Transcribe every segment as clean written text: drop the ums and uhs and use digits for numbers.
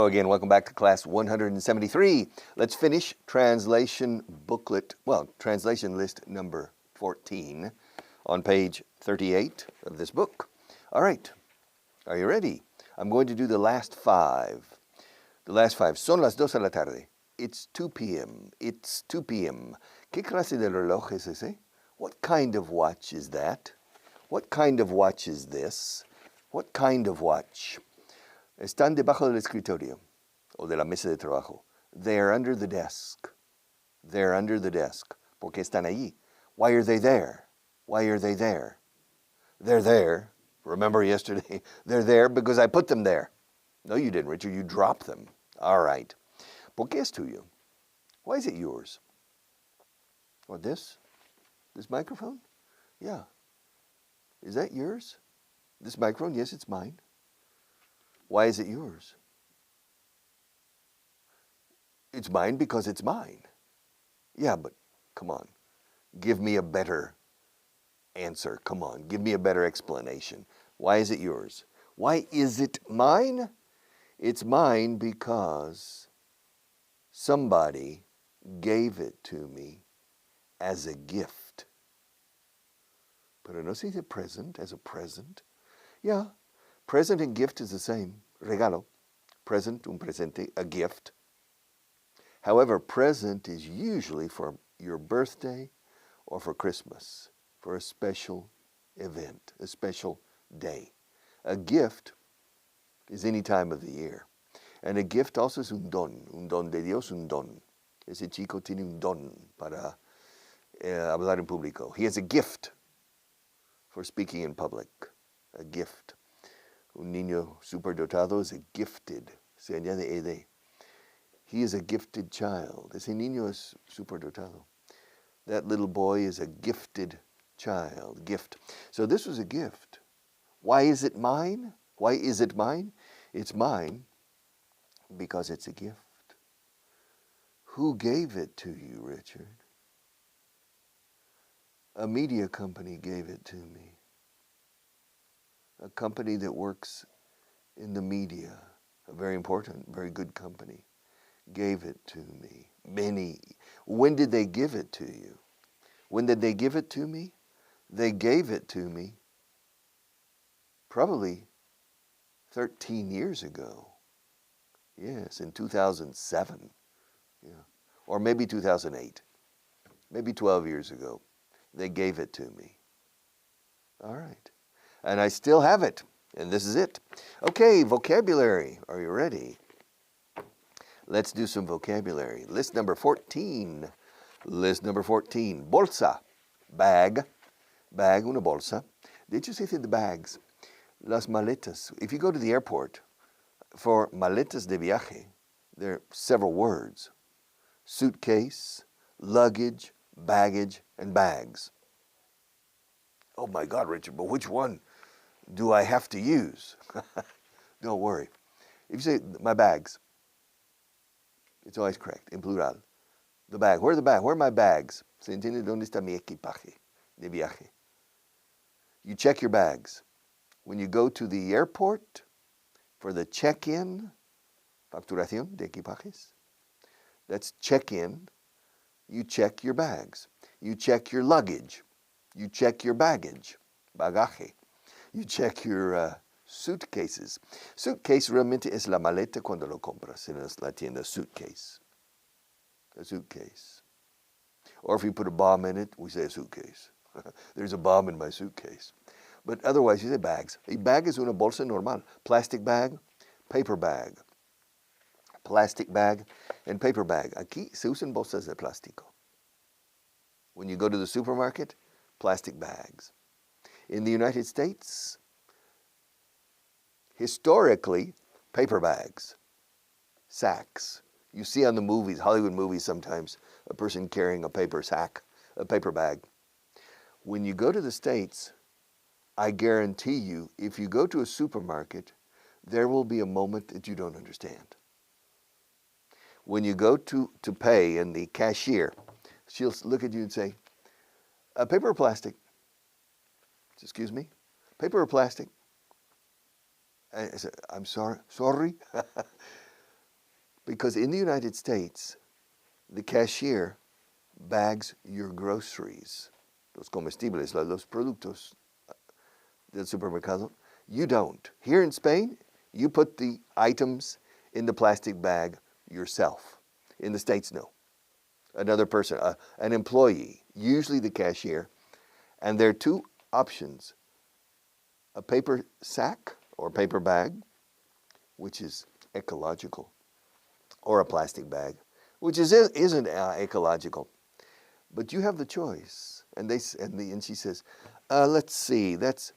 Hello again. Welcome back to class 173. Let's finish translation booklet, translation list number 14 on page 38 of this book. All right. Are you ready? I'm going to do the last five. The last five. Son las 2 de la tarde. It's 2 p.m. It's 2 p.m. ¿Qué clase de reloj es ese? What kind of watch is that? What kind of watch is this? What kind of watch? Están debajo del escritorio o de la mesa de trabajo. They're under the desk. They're under the desk. ¿Por qué están allí? Why are they there? Why are they there? They're there. Remember yesterday? They're there because I put them there. No, you didn't, Richard. You dropped them. All right. ¿Por qué es tuyo? Why is it yours? What, this? This microphone? Yeah. Is that yours? This microphone? Yes, it's mine. Why is it yours? It's mine because it's mine. Yeah, but come on. Give me a better answer. Come on. Give me a better explanation. Why is it yours? Why is it mine? It's mine because somebody gave it to me as a gift. Pero no se dice present, as a present. Yeah, present and gift is the same. Regalo. Present, un presente, a gift. However, present is usually for your birthday or for Christmas, for a special event, a special day. A gift is any time of the year. And a gift also es un don de Dios, un don. Ese chico tiene un don para hablar en público. He has a gift for speaking in public, a gift. Un niño superdotado is a gifted, se añade ed. He is a gifted child. Ese niño es superdotado. That little boy is a gifted child, gift. So this was a gift. Why is it mine? Why is it mine? It's mine because it's a gift. Who gave it to you, Richard? A media company gave it to me. A company that works in the media, a very important, very good company, gave it to me. When did they give it to you? When did they give it to me? They gave it to me probably 13 years ago. Yes, in 2007. Yeah. Or maybe 2008. Maybe 12 years ago. They gave it to me. All right. And I still have it. And this is it. Okay, vocabulary. Are you ready? Let's do some vocabulary. List number 14. List number 14. Bolsa. Bag. Bag, una bolsa. Did you see the bags? Las maletas. If you go to the airport, for maletas de viaje, there are several words. Suitcase, luggage, baggage, and bags. Oh my God, Richard, but which one do I have to use? Don't worry. If you say, my bags, it's always correct, in plural. The bag. Where are the bag? Where are my bags? ¿Se entiende dónde está mi equipaje de viaje? You check your bags. When you go to the airport for the check-in, facturación de equipajes, that's check-in, you check your bags. You check your luggage. You check your baggage, bagaje. You check your suitcases. Suitcase realmente es la maleta cuando lo compras en la tienda, suitcase. A suitcase. Or if you put a bomb in it, we say a suitcase. There's a bomb in my suitcase. But otherwise, you say bags. A bag is una bolsa normal. Plastic bag, paper bag. Plastic bag and paper bag. Aquí se usan bolsas de plástico. When you go to the supermarket, plastic bags. In the United States, historically, paper bags, sacks. You see on the movies, Hollywood movies sometimes, a person carrying a paper sack, a paper bag. When you go to the States, I guarantee you, if you go to a supermarket, there will be a moment that you don't understand. When you go to pay and the cashier, she'll look at you and say, paper or plastic? Excuse me? Paper or plastic? I said, I'm sorry? Because in the United States, the cashier bags your groceries, los comestibles, los productos del supermercado. You don't. Here in Spain, you put the items in the plastic bag yourself. In the States, no. Another person, an employee, usually the cashier, and there are two options: a paper sack or paper bag, which is ecological, or a plastic bag, which isn't ecological. But you have the choice. And she says, let's see, that's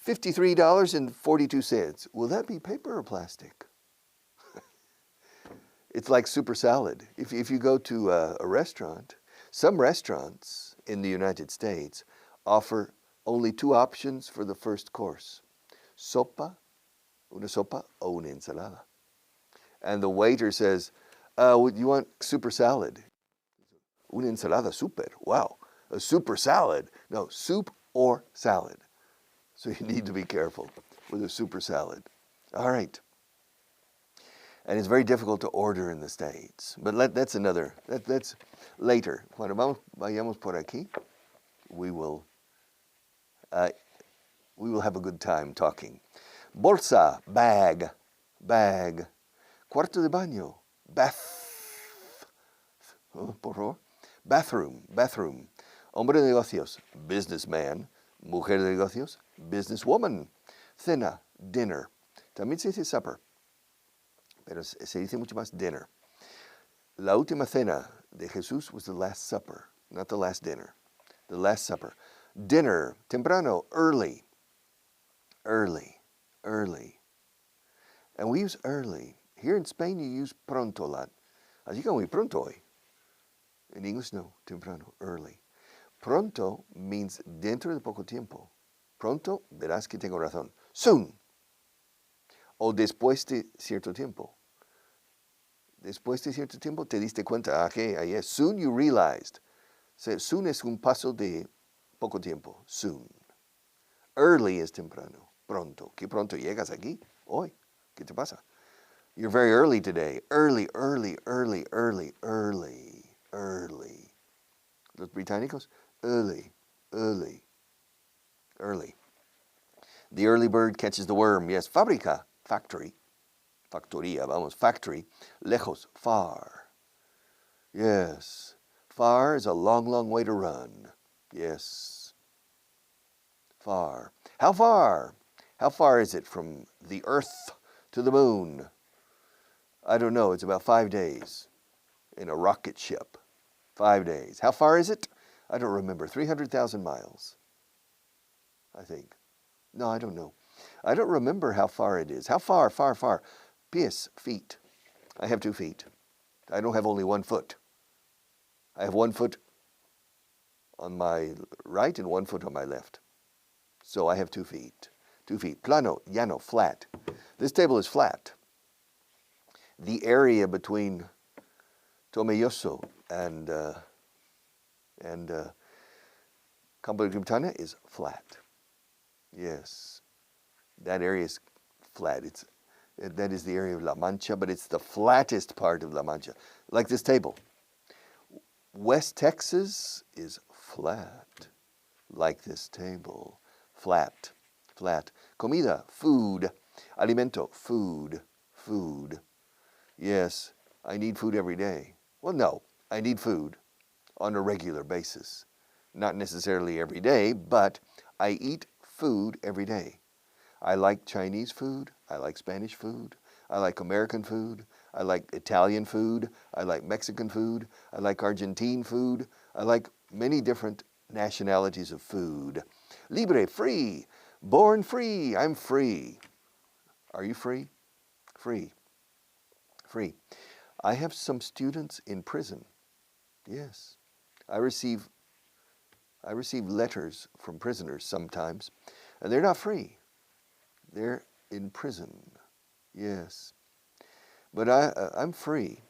$53.42. Will that be paper or plastic? It's like super salad. If you go to a restaurant, some restaurants in the United States offer only two options for the first course: una sopa o una ensalada. And the waiter says, you want super salad? Una ensalada super. Wow, a super salad. No, soup or salad. So you need to be careful with a super salad. All right. And it's very difficult to order in the States. But that's later. Cuando vayamos por aquí, we will have a good time talking. Bolsa, bag. Cuarto de baño, por favor. Bathroom. Hombre de negocios, businessman. Mujer de negocios, businesswoman. Cena, dinner. También se dice supper, pero se dice mucho más dinner. La última cena de Jesús was the Last Supper, not the last dinner. The Last Supper. Dinner, temprano, early. And we use early. Here in Spain, you use pronto a lot. Así como muy pronto hoy. In English, no, temprano, early. Pronto means dentro de poco tiempo. Pronto, verás que tengo razón. Soon. O después de cierto tiempo. Después de cierto tiempo te diste cuenta, ahí es. Soon you realized. So, soon es un paso de poco tiempo. Soon. Early es temprano. Pronto. ¿Qué pronto llegas aquí? Hoy. ¿Qué te pasa? You're very early today. Early. Los británicos, early. The early bird catches the worm. Yes, fábrica, factory. Factoría, vamos, factory. Lejos, far. Yes, far is a long way to run. Yes, far. How far? How far is it from the earth to the moon? I don't know, it's about 5 days in a rocket ship. 5 days. How far is it? I don't remember. 300,000 miles, I think. No, I don't know. I don't remember how far it is. How far? Pies, feet. I have 2 feet. I don't have only 1 foot. I have 1 foot on my right and 1 foot on my left. So I have 2 feet. 2 feet. Plano, llano, flat. This table is flat. The area between Tomelloso and Campo de Criptana is flat. Yes, that area is flat. That is the area of La Mancha, but it's the flattest part of La Mancha, like this table. West Texas is flat, like this table. Flat. Comida, food. Alimento, food. Yes, I need food every day. Well, no, I need food on a regular basis. Not necessarily every day, but I eat food every day. I like Chinese food. I like Spanish food. I like American food. I like Italian food. I like Mexican food. I like Argentine food. I like many different nationalities of food. Libre, free. Born free. I'm free. Are you free? Free. I have some students in prison. Yes. I receive letters from prisoners sometimes, and they're not free. They're in prison. Yes. But I'm free.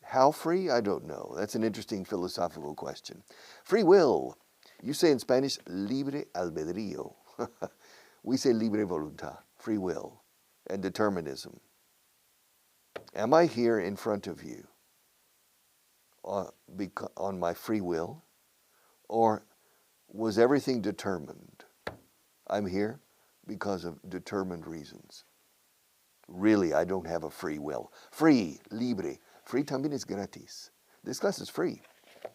How free? I don't know. That's an interesting philosophical question. Free will. You say in Spanish, libre albedrío. We say libre voluntad, free will, and determinism. Am I here in front of you on my free will? Or was everything determined? I'm here because of determined reasons. Really, I don't have a free will. Free, libre. Free también es gratis. This class is free.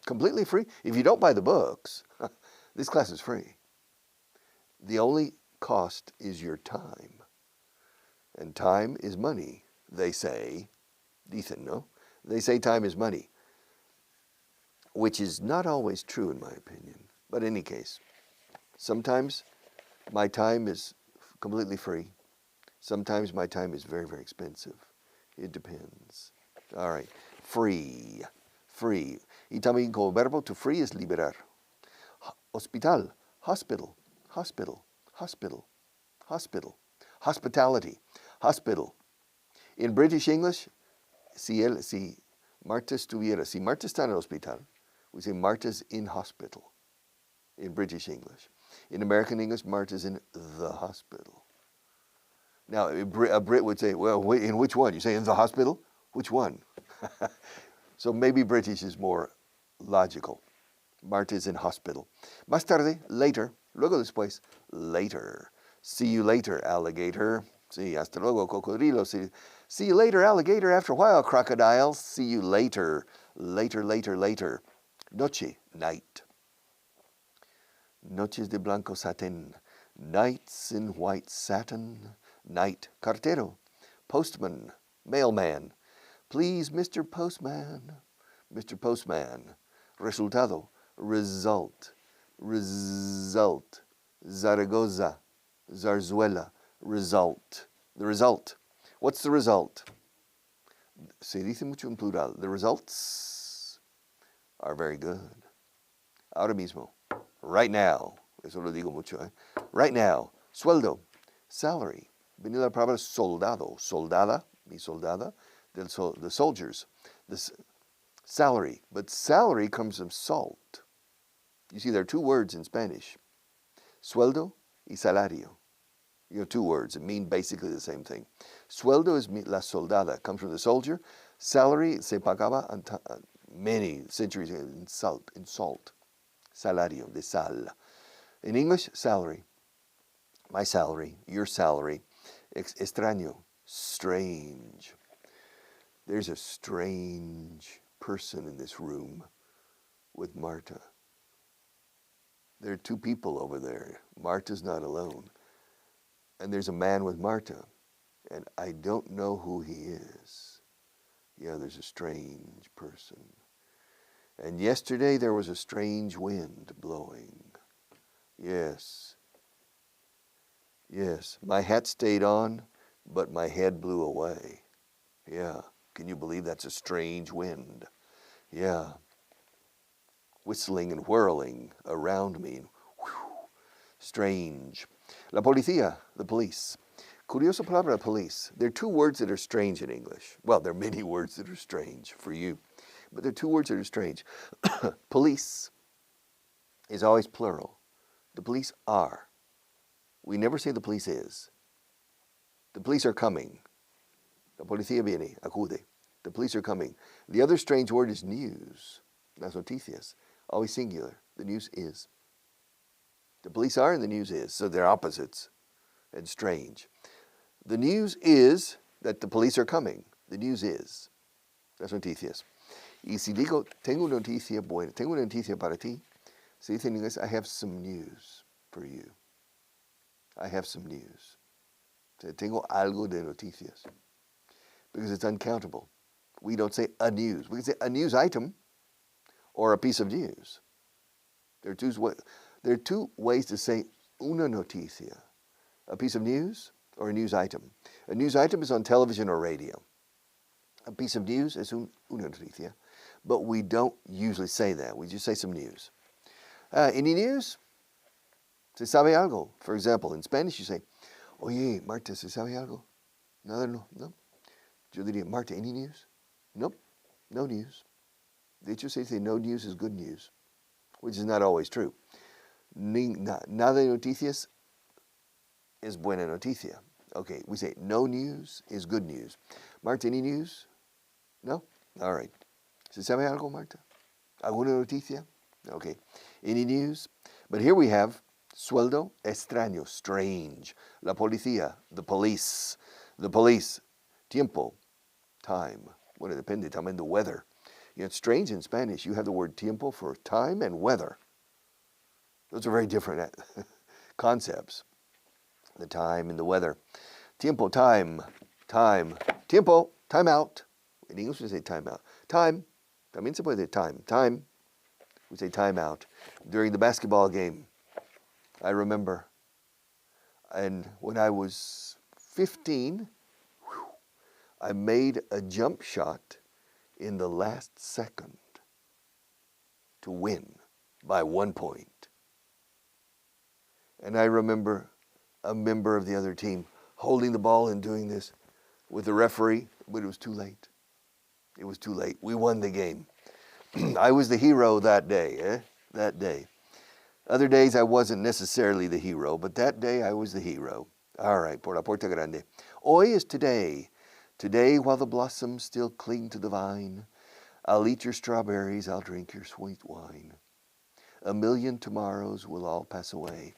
Completely free. If you don't buy the books, this class is free. The only cost is your time. And time is money, they say. Dicen, no? They say time is money, which is not always true in my opinion. But in any case, sometimes my time is completely free. Sometimes my time is very, very expensive. It depends. All right. Free. Free. Y también como verbo to free es liberar. Hospital. Hospital. Hospital. Hospital. Hospital. Hospitality. Hospital. In British English, si Marta está en el hospital, we say Marta's in hospital. In British English. In American English, Marta's in the hospital. Now, a Brit would say, well, in which one? You say in the hospital? Which one? So maybe British is more logical. Marta is in hospital. Más tarde, later. Luego después, later. See you later, alligator. Sí, hasta luego, cocodrilo. See you later, alligator. After a while, crocodile. See you later. Later, later, later. Noche, night. Noches de blanco satén. Nights in white satin. Night. Cartero. Postman. Mailman. Please, Mr. Postman. Mr. Postman. Resultado. Result. Result. Zaragoza. Zarzuela. Result. The result. What's the result? Se dice mucho en plural. The results are very good. Ahora mismo. Right now. Eso lo digo mucho, ¿eh? Right now. Sueldo. Salary. Venido la palabra soldado. Soldada. Mi soldada. The soldiers. The salary. But salary comes from salt. You see, there are two words in Spanish. Sueldo y salario. You have two words that mean basically the same thing. Sueldo is la soldada, comes from the soldier. Salary se pagaba many centuries ago in salt. Salario, de sal. In English, salary. My salary, your salary. Extraño, strange. There's a strange person in this room with Marta. There are two people over there. Marta's not alone. And there's a man with Marta, and I don't know who he is. Yeah, there's a strange person. And yesterday there was a strange wind blowing. Yes. Yes, my hat stayed on, but my head blew away. Yeah, can you believe that's a strange wind? Yeah. Whistling and whirling around me. Whew, strange. La policía, the police. Curiosa palabra, police. There are two words that are strange in English. Well, there are many words that are strange for you, but there are two words that are strange. Police is always plural. The police are. We never say the police is. The police are coming. La policía viene, acude. The police are coming. The other strange word is news. Las noticias. Always singular. The news is. The police are and the news is. So they're opposites and strange. The news is that the police are coming. The news is. Las noticias. Y si digo, tengo una noticia buena, tengo una noticia para ti, se dice en inglés, I have some news for you. I have some news. Tengo algo de noticias. Because it's uncountable. We don't say a news. We can say a news item or a piece of news. There are two ways to say una noticia. A piece of news or a news item. A news item is on television or radio. A piece of news is una noticia. But we don't usually say that. We just say some news. Any news? ¿Se sabe algo? For example, in Spanish you say, oye, Marta, ¿se sabe algo? Nada, no. Yo diría, Marta, any news? Nope, no news. De hecho, se dice no news is good news, which is not always true. Nada de noticias is buena noticia. Okay, we say no news is good news. Marta, any news? No? All right. ¿Se sabe algo, Marta? ¿Alguna noticia? Okay. Any news? But here we have sueldo extraño, strange. La policía, the police. The police, tiempo, time. Bueno, depende también the weather. You know, it's strange in Spanish. You have the word tiempo for time and weather. Those are very different concepts. The time and the weather. Tiempo, time, time. Tiempo, time out. In English we say time out. Time, también se puede time. Time, we say time out. During the basketball game, I remember, and when I was 15, I made a jump shot in the last second to win by 1 point. And I remember a member of the other team holding the ball and doing this with the referee, but it was too late. It was too late. We won the game. I was the hero that day, that day. Other days I wasn't necessarily the hero, but that day I was the hero. All right, por la puerta grande. Hoy is today. Today, while the blossoms still cling to the vine, I'll eat your strawberries, I'll drink your sweet wine. A million tomorrows will all pass away.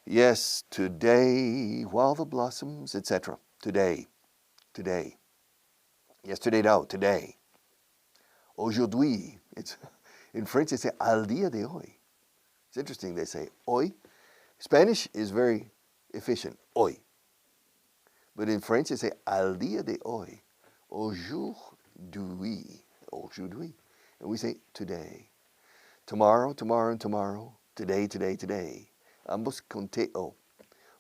Yes, today, while the blossoms, etc. Today, today. Yesterday, no, today. Aujourd'hui. In French, they say al día de hoy. It's interesting, they say hoy. Spanish is very efficient, hoy. But in French, they say al día de hoy. Aujourd'hui. Aujourd'hui. And we say today. Tomorrow, tomorrow, and tomorrow. Today, today, today. Ambos con T-O.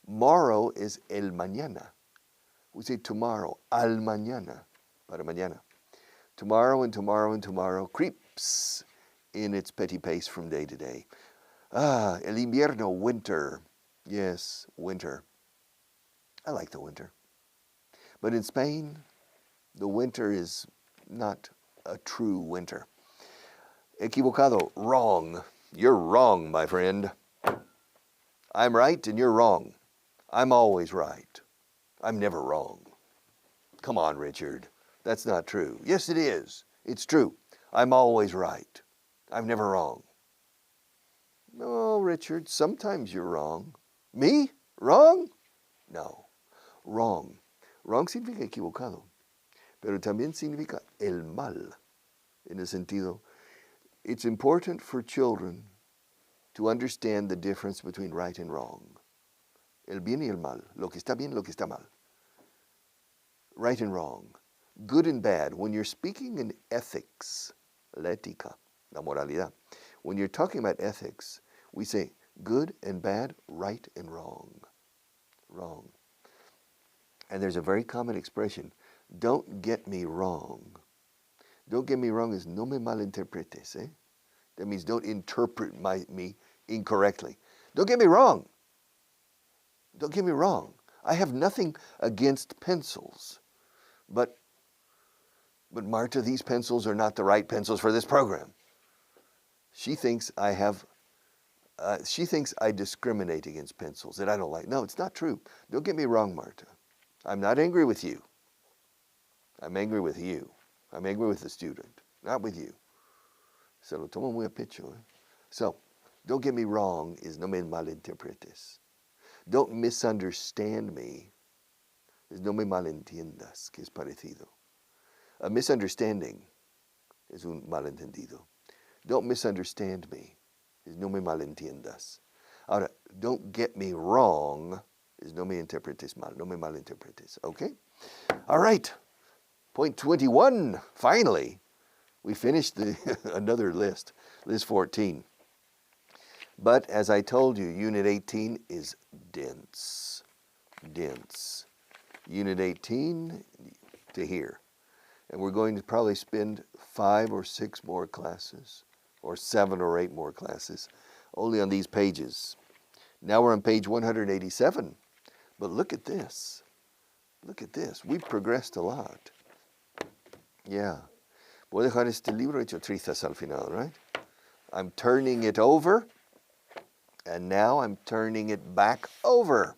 Morrow is el mañana. We say tomorrow, al mañana, para mañana. Tomorrow and tomorrow and tomorrow creeps in its petty pace from day to day. Ah, el invierno, winter. Yes, winter. I like the winter. But in Spain, the winter is not a true winter. Equivocado, wrong. You're wrong, my friend. I'm right and you're wrong. I'm always right. I'm never wrong. Come on, Richard. That's not true. Yes, it is. It's true. I'm always right. I'm never wrong. No, Richard, sometimes you're wrong. Me? Wrong? No. Wrong. Wrong significa equivocado. Pero también significa el mal. En el sentido, it's important for children to understand the difference between right and wrong. El bien y el mal. Lo que está bien, lo que está mal. Right and wrong. Good and bad. When you're speaking in ethics, la ética, la moralidad. When you're talking about ethics, we say good and bad, right and wrong. Wrong. And there's a very common expression, don't get me wrong. Don't get me wrong is no me malinterpretes. That means don't interpret me incorrectly. Don't get me wrong. Don't get me wrong. I have nothing against pencils. But Marta, these pencils are not the right pencils for this program. She thinks I discriminate against pencils that I don't like. No, it's not true. Don't get me wrong, Marta. I'm not angry with you. I'm angry with you. I'm angry with the student, not with you. Se lo tomo muy a pecho. So, don't get me wrong is no me malinterpretes. Don't misunderstand me is no me malentiendas, que es parecido. A misunderstanding is un malentendido. Don't misunderstand me is no me malentiendas. Ahora, don't get me wrong is no me interpretes mal, no me malinterpretes. Okay? All right. Point 21. Finally, we finished another list, list 14. But as I told you, Unit 18 is dense. Dense. Unit 18 to here. And we're going to probably spend 5 or 6 more classes, or 7 or 8 more classes, only on these pages. Now we're on page 187. But look at this. Look at this. We've progressed a lot. Yeah. Voy a dejar este libro hecho trizas al final, right? I'm turning it over, and now I'm turning it back over.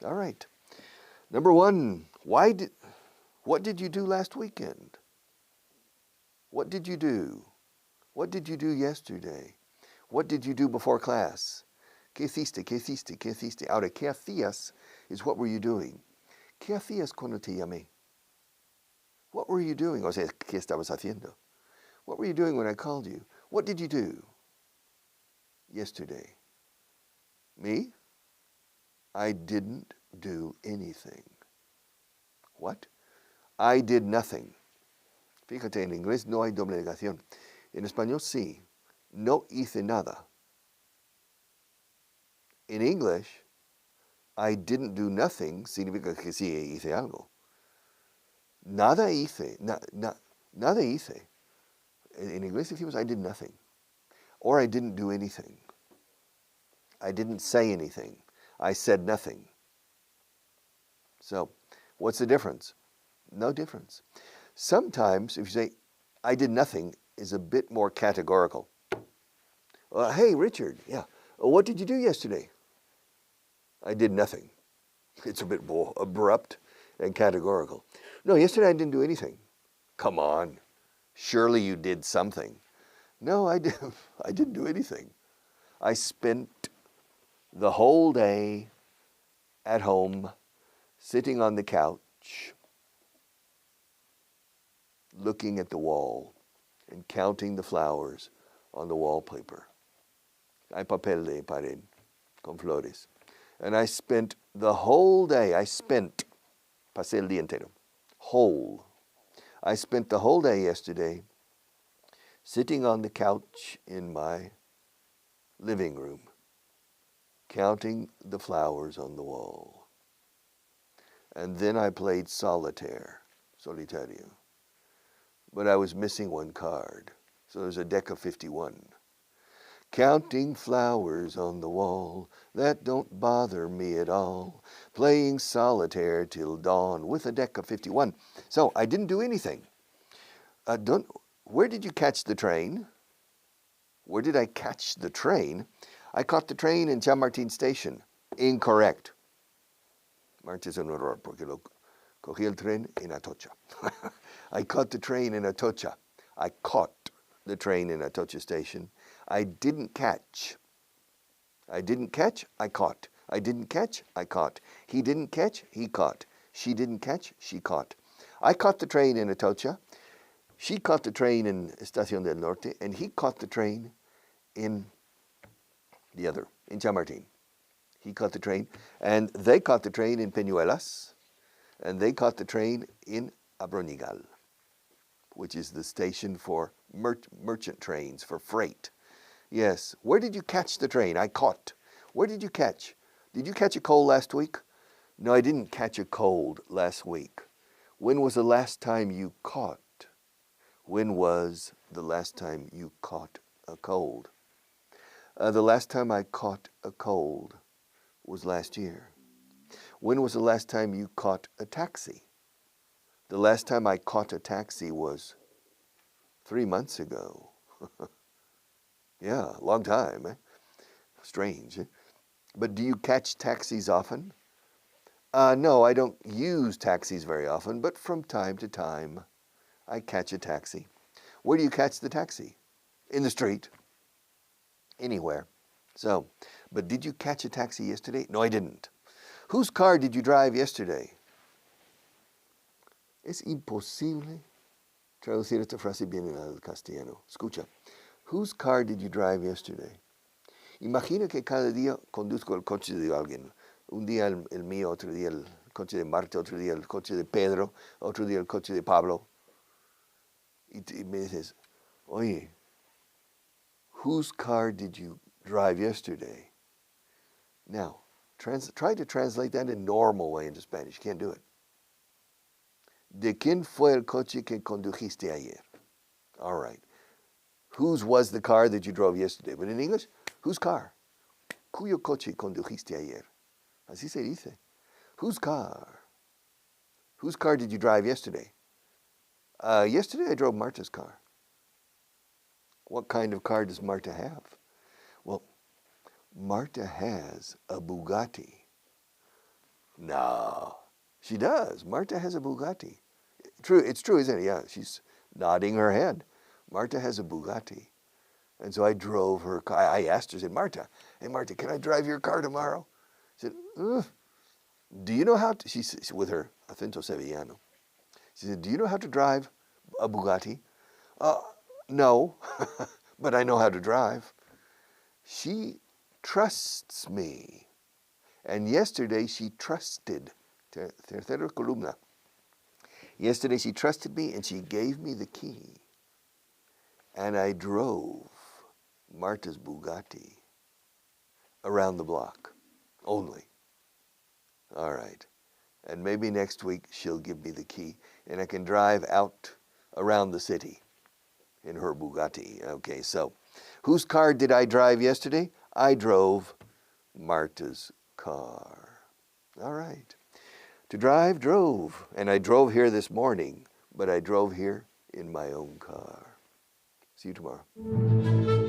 All right. Number 1, why What did you do last weekend? What did you do? What did you do yesterday? What did you do before class? ¿Qué hiciste? ¿Qué hiciste? ¿Qué hiciste? Ahora, ¿qué hacías? Is what were you doing? ¿Qué hacías cuando te llamé? What were you doing? O sea, ¿qué estabas haciendo? What were you doing when I called you? What did you do yesterday? Me? I didn't do anything. What? I did nothing. Fíjate, en inglés no hay doble negación. En español sí. No hice nada. In English, I didn't do nothing significa que sí hice algo. Nada hice. Nada hice. En inglés decimos I did nothing. Or I didn't do anything. I didn't say anything. I said nothing. So, what's the difference? No difference. Sometimes, if you say, I did nothing, is a bit more categorical. Hey, Richard, yeah, what did you do yesterday? I did nothing. It's a bit more abrupt and categorical. No, yesterday I didn't do anything. Come on, surely you did something. No, I didn't do anything. I spent the whole day at home, sitting on the couch, looking at the wall and counting the flowers on the wallpaper. Hay papel de pared con flores. And I spent the whole day, pasé el día entero, whole. I spent the whole day yesterday sitting on the couch in my living room, counting the flowers on the wall. And then I played solitario. But I was missing one card, so there's a deck of 51. Counting flowers on the wall, that don't bother me at all. Playing solitaire till dawn with a deck of 51. So I didn't do anything. Where did you catch the train? Where did I catch the train? I caught the train in San Martín Station. Incorrect. Marcha es un error porque cogí el tren en Atocha. I caught the train in Atocha. I caught the train in Atocha Station. I didn't catch. I didn't catch, I caught. I didn't catch, I caught. He didn't catch, he caught. She didn't catch, she caught. I caught the train in Atocha. She caught the train in Estación del Norte, and he caught the train in in San Martín. He caught the train, and they caught the train in Peñuelas, and they caught the train in Abronigal, which is the station for merchant trains, for freight. Yes. Where did you catch the train? I caught. Where did you catch? Did you catch a cold last week? No, I didn't catch a cold last week. When was the last time you caught? When was the last time you caught a cold? The last time I caught a cold was last year. When was the last time you caught a taxi? The last time I caught a taxi was 3 months ago. Yeah, long time. Eh? Strange. Eh? But do you catch taxis often? No, I don't use taxis very often, but from time to time I catch a taxi. Where do you catch the taxi? In the street. Anywhere. So, but did you catch a taxi yesterday? No, I didn't. Whose car did you drive yesterday? Es imposible traducir esta frase bien al castellano. Escucha. Whose car did you drive yesterday? Imagina que cada día conduzco el coche de alguien. Un día el mío, otro día el coche de Marta, otro día el coche de Pedro, otro día el coche de Pablo. Y me dices, oye, whose car did you drive yesterday? Now, try to translate that in normal way into Spanish. You can't do it. ¿De quién fue el coche que condujiste ayer? All right. Whose was the car that you drove yesterday? But in English, whose car? ¿Cuyo coche condujiste ayer? Así se dice. Whose car? Whose car did you drive yesterday? Yesterday I drove Marta's car. What kind of car does Marta have? Well, Marta has a Bugatti. No, she does. Marta has a Bugatti. True, it's true, isn't it? Yeah, she's nodding her head. Marta has a Bugatti. And so I drove her car. I asked her, I said, Marta, hey, Marta, can I drive your car tomorrow? She said, do you know how to, she said, with her acento sevillano, she said, do you know how to drive a Bugatti? No, but I know how to drive. She trusts me. And yesterday she trusted, tercera columna. Yesterday she trusted me and she gave me the key. And I drove Marta's Bugatti around the block only. All right. And maybe next week she'll give me the key and I can drive out around the city in her Bugatti. Okay, so whose car did I drive yesterday? I drove Marta's car. All right. To drive, drove. And I drove here this morning, but I drove here in my own car. See you tomorrow.